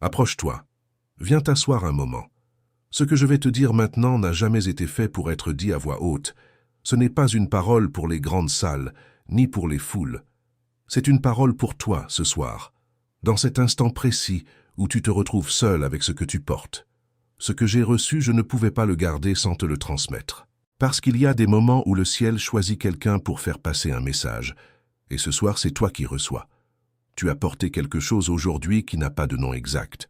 Approche-toi. Viens t'asseoir un moment. Ce que je vais te dire maintenant n'a jamais été fait pour être dit à voix haute. Ce n'est pas une parole pour les grandes salles, ni pour les foules. C'est une parole pour toi ce soir, dans cet instant précis où tu te retrouves seul avec ce que tu portes. Ce que j'ai reçu, je ne pouvais pas le garder sans te le transmettre. Parce qu'il y a des moments où le ciel choisit quelqu'un pour faire passer un message. Et ce soir, c'est toi qui reçois. Tu as porté quelque chose aujourd'hui qui n'a pas de nom exact.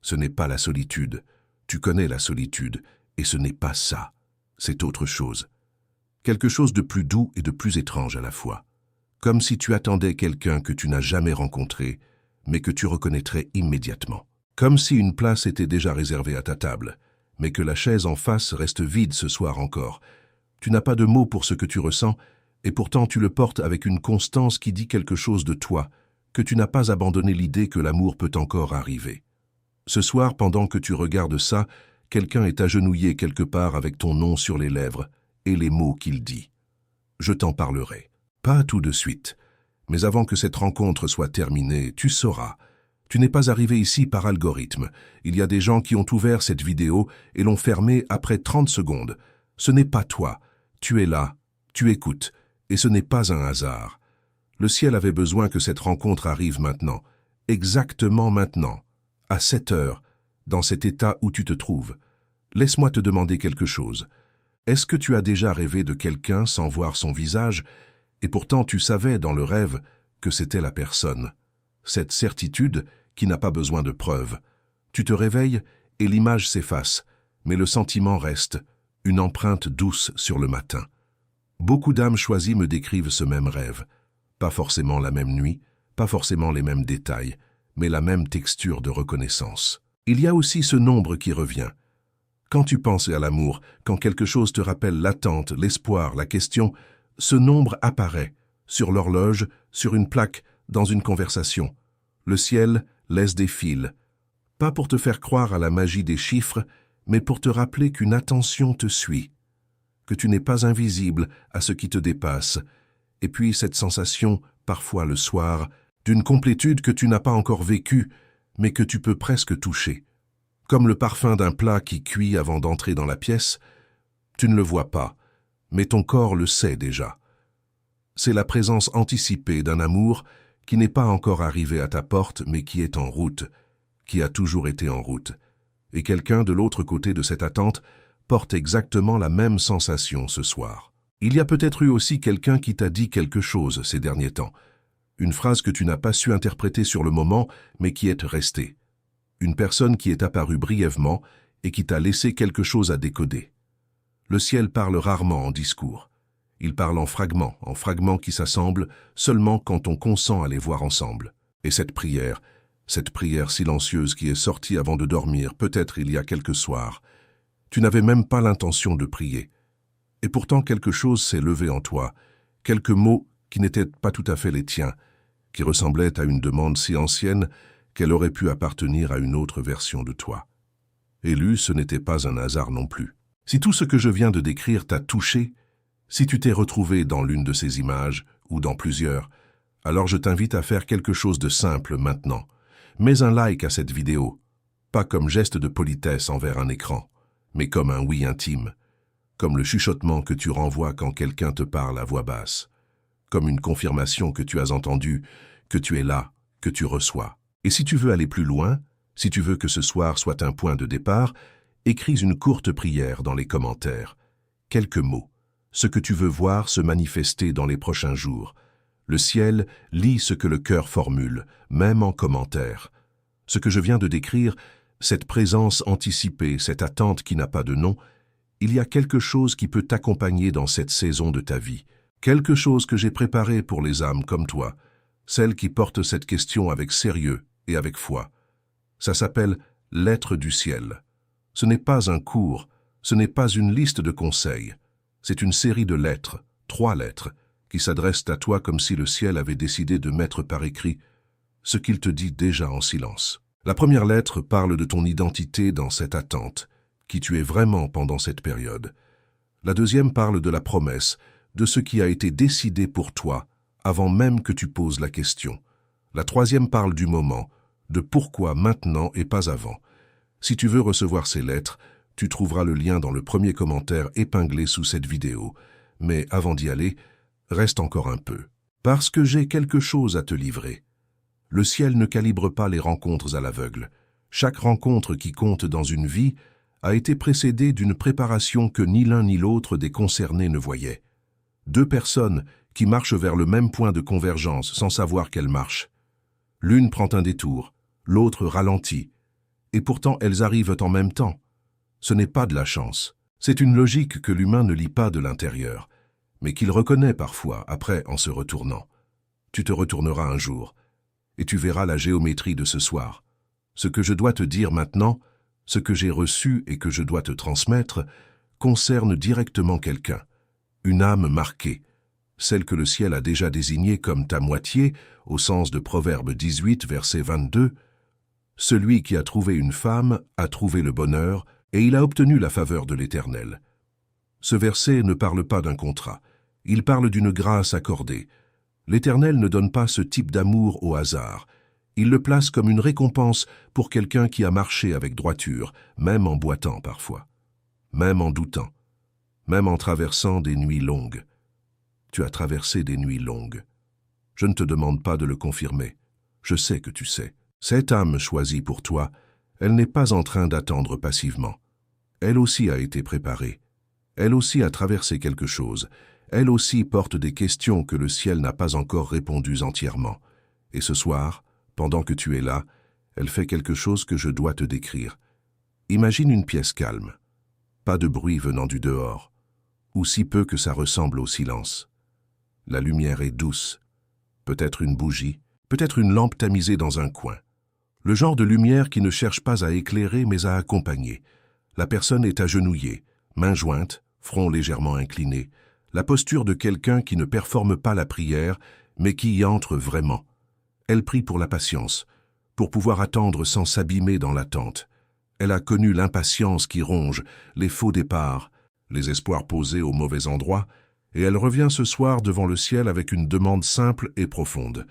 Ce n'est pas la solitude. Tu connais la solitude, et ce n'est pas ça. C'est autre chose. Quelque chose de plus doux et de plus étrange à la fois. Comme si tu attendais quelqu'un que tu n'as jamais rencontré, mais que tu reconnaîtrais immédiatement. Comme si une place était déjà réservée à ta table, mais que la chaise en face reste vide ce soir encore. Tu n'as pas de mots pour ce que tu ressens, et pourtant tu le portes avec une constance qui dit quelque chose de toi, que tu n'as pas abandonné l'idée que l'amour peut encore arriver. Ce soir, pendant que tu regardes ça, quelqu'un est agenouillé quelque part avec ton nom sur les lèvres et les mots qu'il dit. Je t'en parlerai. Pas tout de suite, mais avant que cette rencontre soit terminée, tu sauras. Tu n'es pas arrivé ici par algorithme. Il y a des gens qui ont ouvert cette vidéo et l'ont fermée après 30 secondes. Ce n'est pas toi. Tu es là, tu écoutes, et ce n'est pas un hasard. Le ciel avait besoin que cette rencontre arrive maintenant, exactement maintenant, à 7 heures, dans cet état où tu te trouves. Laisse-moi te demander quelque chose. Est-ce que tu as déjà rêvé de quelqu'un sans voir son visage, et pourtant tu savais dans le rêve que c'était la personne? Cette certitude qui n'a pas besoin de preuves. Tu te réveilles et l'image s'efface, mais le sentiment reste, une empreinte douce sur le matin. Beaucoup d'âmes choisies me décrivent ce même rêve. Pas forcément la même nuit, pas forcément les mêmes détails, mais la même texture de reconnaissance. Il y a aussi ce nombre qui revient. Quand tu penses à l'amour, quand quelque chose te rappelle l'attente, l'espoir, la question, ce nombre apparaît, sur l'horloge, sur une plaque, dans une conversation. Le ciel laisse des fils, pas pour te faire croire à la magie des chiffres, mais pour te rappeler qu'une attention te suit, que tu n'es pas invisible à ce qui te dépasse, et puis cette sensation, parfois le soir, d'une complétude que tu n'as pas encore vécue, mais que tu peux presque toucher. Comme le parfum d'un plat qui cuit avant d'entrer dans la pièce, tu ne le vois pas, mais ton corps le sait déjà. C'est la présence anticipée d'un amour qui n'est pas encore arrivé à ta porte, mais qui est en route, qui a toujours été en route. Et quelqu'un de l'autre côté de cette attente porte exactement la même sensation ce soir. Il y a peut-être eu aussi quelqu'un qui t'a dit quelque chose ces derniers temps. Une phrase que tu n'as pas su interpréter sur le moment, mais qui est restée. Une personne qui est apparue brièvement et qui t'a laissé quelque chose à décoder. Le ciel parle rarement en discours. Il parle en fragments qui s'assemblent seulement quand on consent à les voir ensemble. Et cette prière silencieuse qui est sortie avant de dormir, peut-être il y a quelques soirs, tu n'avais même pas l'intention de prier. Et pourtant quelque chose s'est levé en toi, quelques mots qui n'étaient pas tout à fait les tiens, qui ressemblaient à une demande si ancienne qu'elle aurait pu appartenir à une autre version de toi. Élu, ce n'était pas un hasard non plus. Si tout ce que je viens de décrire t'a touché, si tu t'es retrouvé dans l'une de ces images, ou dans plusieurs, alors je t'invite à faire quelque chose de simple maintenant. Mets un like à cette vidéo, pas comme geste de politesse envers un écran, mais comme un oui intime, comme le chuchotement que tu renvoies quand quelqu'un te parle à voix basse, comme une confirmation que tu as entendue, que tu es là, que tu reçois. Et si tu veux aller plus loin, si tu veux que ce soir soit un point de départ, écris une courte prière dans les commentaires. Quelques mots. Ce que tu veux voir se manifester dans les prochains jours. Le ciel lit ce que le cœur formule, même en commentaire. Ce que je viens de décrire, cette présence anticipée, cette attente qui n'a pas de nom, il y a quelque chose qui peut t'accompagner dans cette saison de ta vie. Quelque chose que j'ai préparé pour les âmes comme toi, celles qui portent cette question avec sérieux et avec foi. Ça s'appelle « Lettre du ciel ». Ce n'est pas un cours, ce n'est pas une liste de conseils. C'est une série de lettres, 3 lettres, qui s'adressent à toi comme si le ciel avait décidé de mettre par écrit ce qu'il te dit déjà en silence. La première lettre parle de ton identité dans cette attente, qui tu es vraiment pendant cette période. La deuxième parle de la promesse, de ce qui a été décidé pour toi, avant même que tu poses la question. La troisième parle du moment, de pourquoi maintenant et pas avant. Si tu veux recevoir ces lettres, tu trouveras le lien dans le premier commentaire épinglé sous cette vidéo. Mais avant d'y aller, reste encore un peu. Parce que j'ai quelque chose à te livrer. Le ciel ne calibre pas les rencontres à l'aveugle. Chaque rencontre qui compte dans une vie a été précédée d'une préparation que ni l'un ni l'autre des concernés ne voyaient. Deux personnes qui marchent vers le même point de convergence sans savoir qu'elles marchent. L'une prend un détour, l'autre ralentit, et pourtant elles arrivent en même temps. Ce n'est pas de la chance, c'est une logique que l'humain ne lit pas de l'intérieur, mais qu'il reconnaît parfois après en se retournant. Tu te retourneras un jour, et tu verras la géométrie de ce soir. Ce que je dois te dire maintenant, ce que j'ai reçu et que je dois te transmettre, concerne directement quelqu'un, une âme marquée, celle que le ciel a déjà désignée comme ta moitié, au sens de Proverbe 18, verset 22. Celui qui a trouvé une femme a trouvé le bonheur, et il a obtenu la faveur de l'Éternel. Ce verset ne parle pas d'un contrat, il parle d'une grâce accordée. L'Éternel ne donne pas ce type d'amour au hasard. Il le place comme une récompense pour quelqu'un qui a marché avec droiture, même en boitant parfois, même en doutant, même en traversant des nuits longues. Tu as traversé des nuits longues. Je ne te demande pas de le confirmer. Je sais que tu sais. Cette âme choisie pour toi, elle n'est pas en train d'attendre passivement. Elle aussi a été préparée. Elle aussi a traversé quelque chose. Elle aussi porte des questions que le ciel n'a pas encore répondues entièrement. Et ce soir, pendant que tu es là, elle fait quelque chose que je dois te décrire. Imagine une pièce calme. Pas de bruit venant du dehors, ou si peu que ça ressemble au silence. La lumière est douce. Peut-être une bougie, peut-être une lampe tamisée dans un coin. Le genre de lumière qui ne cherche pas à éclairer mais à accompagner. La personne est agenouillée, mains jointes, front légèrement incliné, la posture de quelqu'un qui ne performe pas la prière, mais qui y entre vraiment. Elle prie pour la patience, pour pouvoir attendre sans s'abîmer dans l'attente. Elle a connu l'impatience qui ronge, les faux départs, les espoirs posés au mauvais endroit, et elle revient ce soir devant le ciel avec une demande simple et profonde.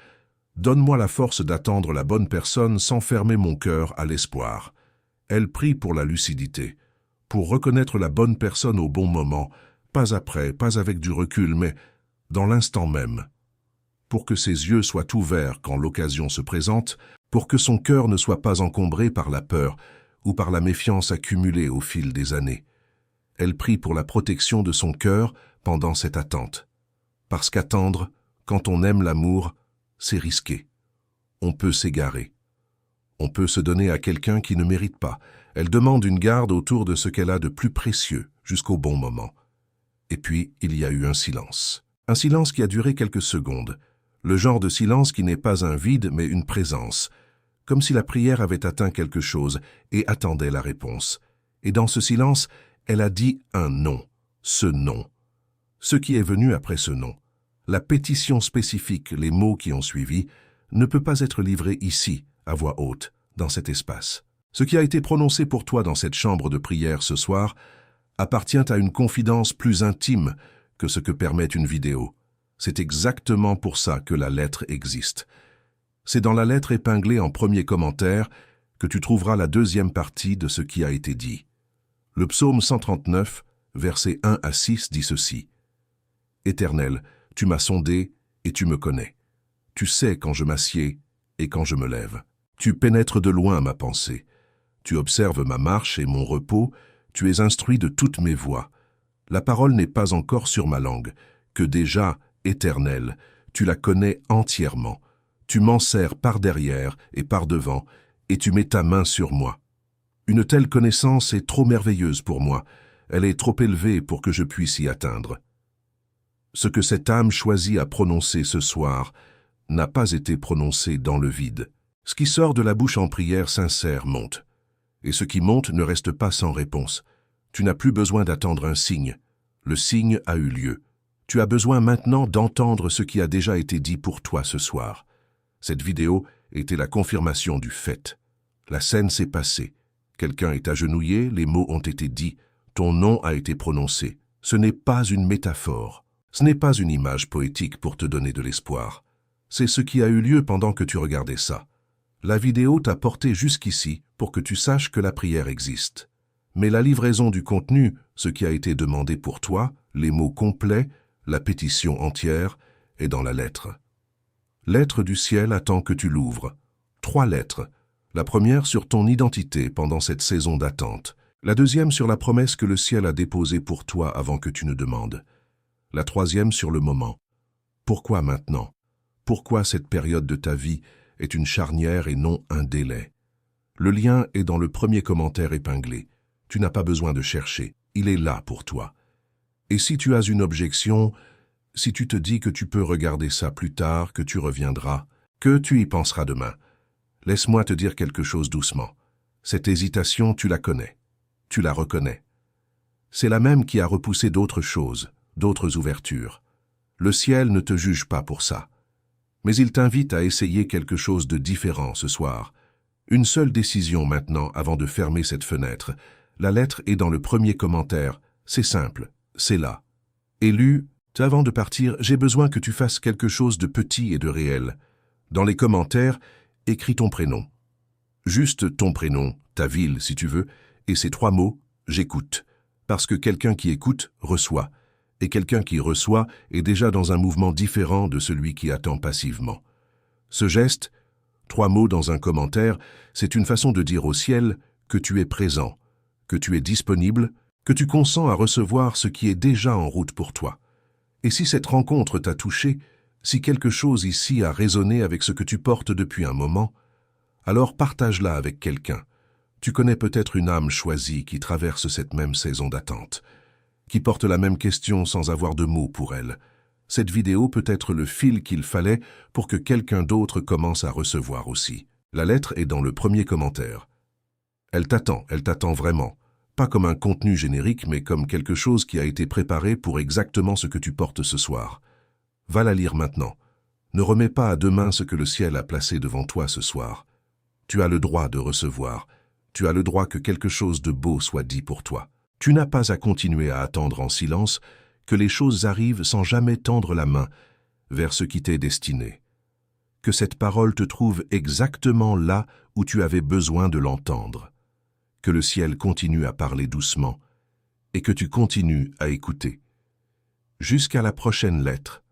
Donne-moi la force d'attendre la bonne personne sans fermer mon cœur à l'espoir. Elle prie pour la lucidité, pour reconnaître la bonne personne au bon moment, pas après, pas avec du recul, mais dans l'instant même. Pour que ses yeux soient ouverts quand l'occasion se présente, pour que son cœur ne soit pas encombré par la peur ou par la méfiance accumulée au fil des années. Elle prie pour la protection de son cœur pendant cette attente. Parce qu'attendre, quand on aime l'amour, c'est risqué. On peut s'égarer. On peut se donner à quelqu'un qui ne mérite pas. Elle demande une garde autour de ce qu'elle a de plus précieux jusqu'au bon moment. Et puis, il y a eu un silence. Un silence qui a duré quelques secondes. Le genre de silence qui n'est pas un vide, mais une présence. Comme si la prière avait atteint quelque chose et attendait la réponse. Et dans ce silence, elle a dit un nom. Ce nom. Ce qui est venu après ce nom. La pétition spécifique, les mots qui ont suivi, ne peut pas être livré ici, à voix haute, dans cet espace. Ce qui a été prononcé pour toi dans cette chambre de prière ce soir appartient à une confidence plus intime que ce que permet une vidéo. C'est exactement pour ça que la lettre existe. C'est dans la lettre épinglée en premier commentaire que tu trouveras la deuxième partie de ce qui a été dit. Le psaume 139, versets 1 à 6 dit ceci. « Éternel, tu m'as sondé et tu me connais. Tu sais quand je m'assieds et quand je me lève. Tu pénètres de loin ma pensée. Tu observes ma marche et mon repos. Tu es instruit de toutes mes voies. La parole n'est pas encore sur ma langue, que déjà, Éternel, tu la connais entièrement. Tu m'enserres par derrière et par devant, et tu mets ta main sur moi. Une telle connaissance est trop merveilleuse pour moi. Elle est trop élevée pour que je puisse y atteindre. Ce que cette âme choisit à prononcer ce soir n'a pas été prononcé dans le vide. Ce qui sort de la bouche en prière sincère monte. Et ce qui monte ne reste pas sans réponse. Tu n'as plus besoin d'attendre un signe. Le signe a eu lieu. Tu as besoin maintenant d'entendre ce qui a déjà été dit pour toi ce soir. Cette vidéo était la confirmation du fait. La scène s'est passée. Quelqu'un est agenouillé, les mots ont été dits, ton nom a été prononcé. Ce n'est pas une métaphore. Ce n'est pas une image poétique pour te donner de l'espoir. C'est ce qui a eu lieu pendant que tu regardais ça. La vidéo t'a porté jusqu'ici pour que tu saches que la prière existe. Mais la livraison du contenu, ce qui a été demandé pour toi, les mots complets, la pétition entière, est dans la lettre. Lettre du ciel attend que tu l'ouvres. 3 lettres. La première sur ton identité pendant cette saison d'attente. La deuxième sur la promesse que le ciel a déposée pour toi avant que tu ne demandes. La troisième sur le moment. Pourquoi maintenant? Pourquoi cette période de ta vie est une charnière et non un délai? Le lien est dans le premier commentaire épinglé. Tu n'as pas besoin de chercher, il est là pour toi. Et si tu as une objection, si tu te dis que tu peux regarder ça plus tard, que tu reviendras, que tu y penseras demain, laisse-moi te dire quelque chose doucement. Cette hésitation, tu la connais, tu la reconnais. C'est la même qui a repoussé d'autres choses, d'autres ouvertures. Le ciel ne te juge pas pour ça. Mais il t'invite à essayer quelque chose de différent ce soir. Une seule décision maintenant avant de fermer cette fenêtre. La lettre est dans le premier commentaire. C'est simple, c'est là. Élu, avant de partir, j'ai besoin que tu fasses quelque chose de petit et de réel. Dans les commentaires, écris ton prénom. Juste ton prénom, ta ville si tu veux, et ces 3 mots, j'écoute. Parce que quelqu'un qui écoute reçoit. Et quelqu'un qui reçoit est déjà dans un mouvement différent de celui qui attend passivement. Ce geste, 3 mots dans un commentaire, c'est une façon de dire au ciel que tu es présent, que tu es disponible, que tu consens à recevoir ce qui est déjà en route pour toi. Et si cette rencontre t'a touché, si quelque chose ici a résonné avec ce que tu portes depuis un moment, alors partage-la avec quelqu'un. Tu connais peut-être une âme choisie qui traverse cette même saison d'attente, qui porte la même question sans avoir de mots pour elle. Cette vidéo peut être le fil qu'il fallait pour que quelqu'un d'autre commence à recevoir aussi. La lettre est dans le premier commentaire. Elle t'attend vraiment. Pas comme un contenu générique, mais comme quelque chose qui a été préparé pour exactement ce que tu portes ce soir. Va la lire maintenant. Ne remets pas à demain ce que le ciel a placé devant toi ce soir. Tu as le droit de recevoir. Tu as le droit que quelque chose de beau soit dit pour toi. Tu n'as pas à continuer à attendre en silence que les choses arrivent sans jamais tendre la main vers ce qui t'est destiné. Que cette parole te trouve exactement là où tu avais besoin de l'entendre. Que le ciel continue à parler doucement et que tu continues à écouter. Jusqu'à la prochaine lettre.